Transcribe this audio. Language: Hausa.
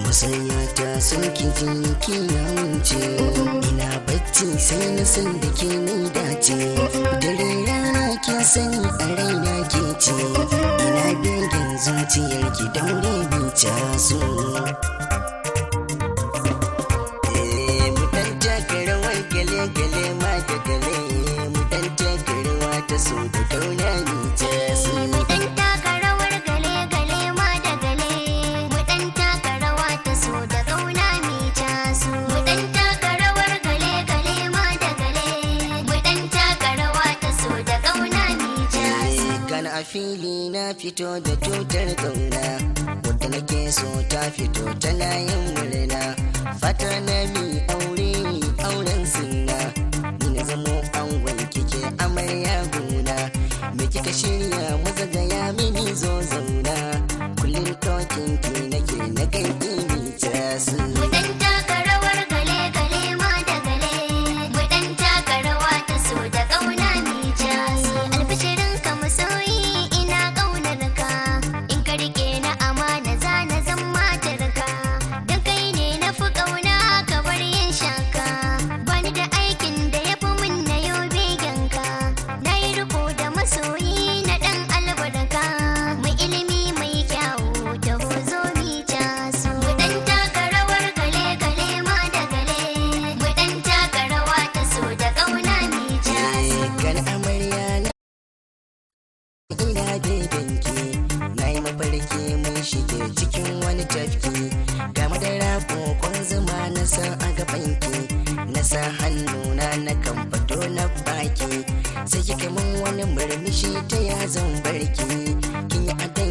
Masoyata sun kiji ki ya wuce, ina bacci sai na san da ke nai dace, dare rana ke sani a raina ke ce, ina begen zuciyar ki daure bi caso. Mu dan taka rawar gale-gale ma da gale, mu dan taka rawa ta so da kauna ni caso. A fili na fito da tutar kauna, wadda nake so ta fito tana yin murna, fatar na mi aure auren sunna, ni na zamo angon kike amarya gona, me kika shirya maza gaya mini zo zauna, kullum tokin ki nake na ganki mi tasu. Sa hannuna na kan fito na baki, sai kika min wani murmushi ta ya zan barki, kin yi adan